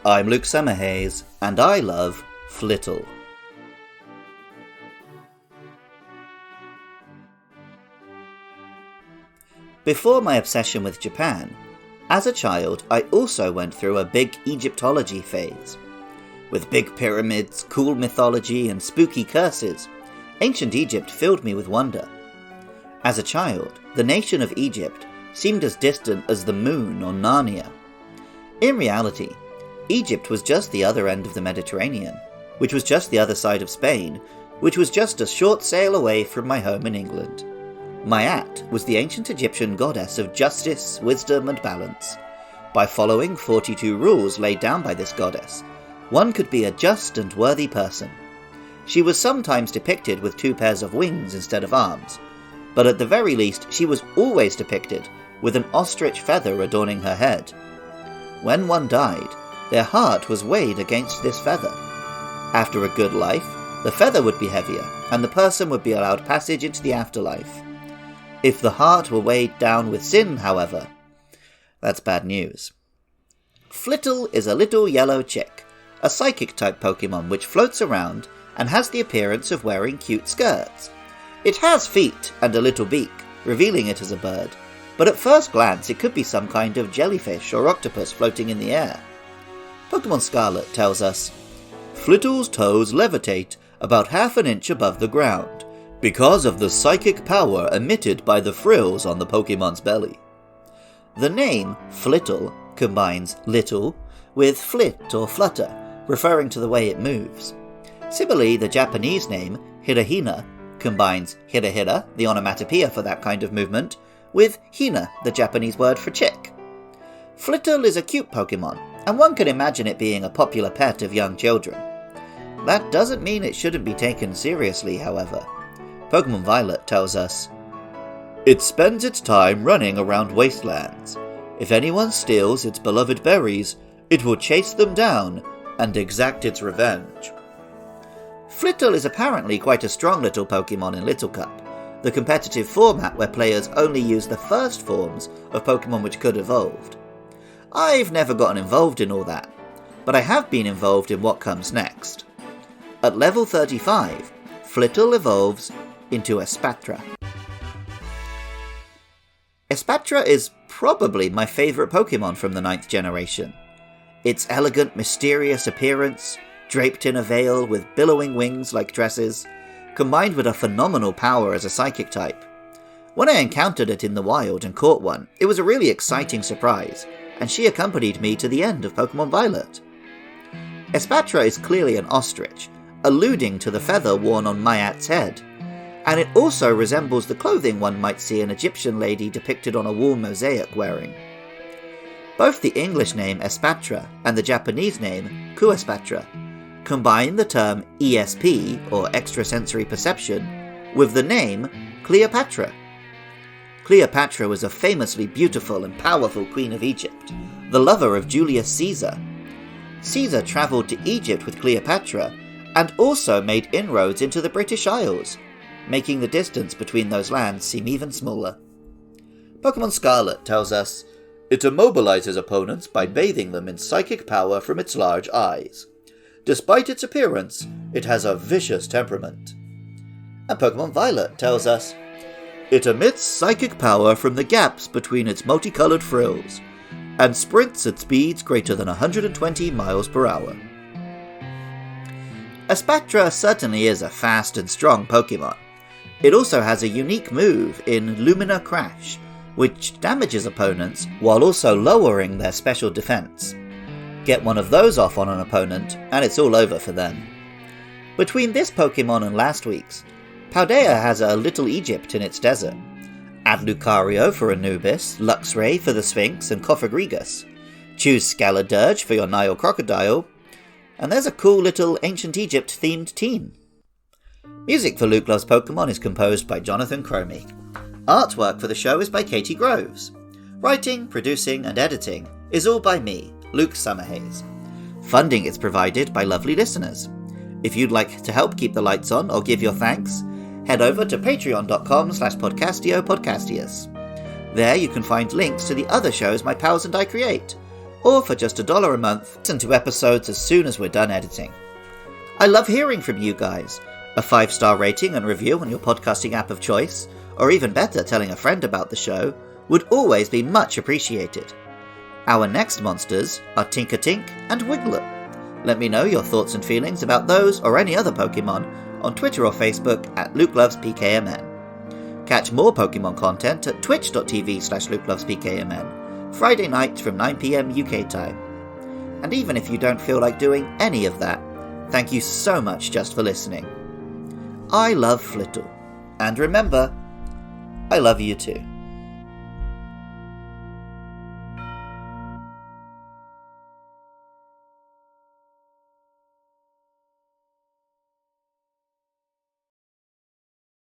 I'm Luke Summerhays, and I love Flittle. Before my obsession with Japan, as a child I also went through a big Egyptology phase. With big pyramids, cool mythology, and spooky curses, ancient Egypt filled me with wonder. As a child, the nation of Egypt seemed as distant as the moon or Narnia. In reality, Egypt was just the other end of the Mediterranean, which was just the other side of Spain, which was just a short sail away from my home in England. Mayat was the ancient Egyptian goddess of justice, wisdom, and balance. By following 42 rules laid down by this goddess, one could be a just and worthy person. She was sometimes depicted with 2 pairs of wings instead of arms, but at the very least she was always depicted with an ostrich feather adorning her head. When one died, their heart was weighed against this feather. After a good life, the feather would be heavier, and the person would be allowed passage into the afterlife. If the heart were weighed down with sin, however, that's bad news. Flittle is a little yellow chick, a psychic-type Pokémon which floats around and has the appearance of wearing cute skirts. It has feet and a little beak, revealing it as a bird, but at first glance it could be some kind of jellyfish or octopus floating in the air. Pokémon Scarlet tells us, Flittle's toes levitate about half an inch above the ground, because of the psychic power emitted by the frills on the Pokémon's belly. The name Flittle combines little with flit or flutter, referring to the way it moves. Similarly, the Japanese name Hirahina combines hira, the onomatopoeia for that kind of movement, with hina, the Japanese word for chick. Flittle is a cute Pokémon, and one can imagine it being a popular pet of young children. That doesn't mean it shouldn't be taken seriously, however. Pokémon Violet tells us, It spends its time running around wastelands. If anyone steals its beloved berries, it will chase them down and exact its revenge. Flittle is apparently quite a strong little Pokémon in Little Cup, the competitive format where players only use the first forms of Pokémon which could evolve. I've never gotten involved in all that, but I have been involved in what comes next. At level 35, Flittle evolves into Espathra. Espathra is probably my favourite Pokémon from the 9th generation. Its elegant, mysterious appearance, draped in a veil with billowing wings like dresses, combined with a phenomenal power as a psychic type. When I encountered it in the wild and caught one, it was a really exciting surprise, and she accompanied me to the end of Pokémon Violet. Espathra is clearly an ostrich, alluding to the feather worn on Mayat's head, and it also resembles the clothing one might see an Egyptian lady depicted on a wall mosaic wearing. Both the English name Espathra and the Japanese name Kuespatra combine the term ESP, or extrasensory perception, with the name Cleopatra. Cleopatra was a famously beautiful and powerful queen of Egypt, the lover of Julius Caesar. Caesar travelled to Egypt with Cleopatra and also made inroads into the British Isles, making the distance between those lands seem even smaller. Pokémon Scarlet tells us, It immobilizes opponents by bathing them in psychic power from its large eyes. Despite its appearance, it has a vicious temperament. And Pokémon Violet tells us, It emits psychic power from the gaps between its multicolored frills, and sprints at speeds greater than 120 miles per hour. Espathra certainly is a fast and strong Pokémon. It also has a unique move in Lumina Crash, which damages opponents while also lowering their special defense. Get one of those off on an opponent, and it's all over for them. Between this Pokémon and last week's, Paldea has a Little Egypt in its desert. Add Lucario for Anubis, Luxray for the Sphinx and Cofagrigus. Choose Scaladirge for your Nile Crocodile, and there's a cool little Ancient Egypt-themed team. Music for Luke Loves Pokémon is composed by Jonathan Cromie. Artwork for the show is by Katie Groves. Writing, producing, and editing is all by me, Luke Summerhays. Funding is provided by lovely listeners. If you'd like to help keep the lights on or give your thanks, head over to patreon.com/podcastiopodcastius. There you can find links to the other shows my pals and I create, or for just $1 a month, listen to episodes as soon as we're done editing. I love hearing from you guys. A 5-star rating and review on your podcasting app of choice, or even better, telling a friend about the show, would always be much appreciated. Our next monsters are Tinkertink and Wiglet. Let me know your thoughts and feelings about those or any other Pokémon on Twitter or Facebook at LukeLovesPKMN. Catch more Pokémon content at twitch.tv/LukeLovesPKMN, Friday nights from 9 PM UK time. And even if you don't feel like doing any of that, thank you so much just for listening. I love Flittle. And remember, I love you too.